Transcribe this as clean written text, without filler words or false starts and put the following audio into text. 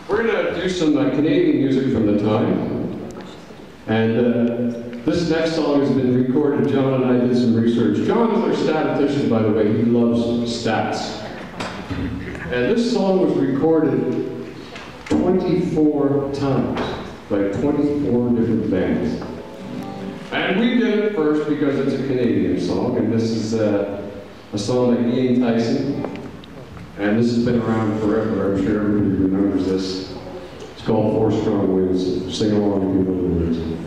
We're going to do some Canadian music from the time. And this next song has been recorded. John and I did some research. John is our statistician, by the way. He loves stats. And this song was recorded 24 times by 24 different bands. And we did it first because it's a Canadian song, and this is a song by Ian Tyson. And this has been around forever. I'm sure everybody remembers this. It's called Four Strong Winds. Sing along if you know the words.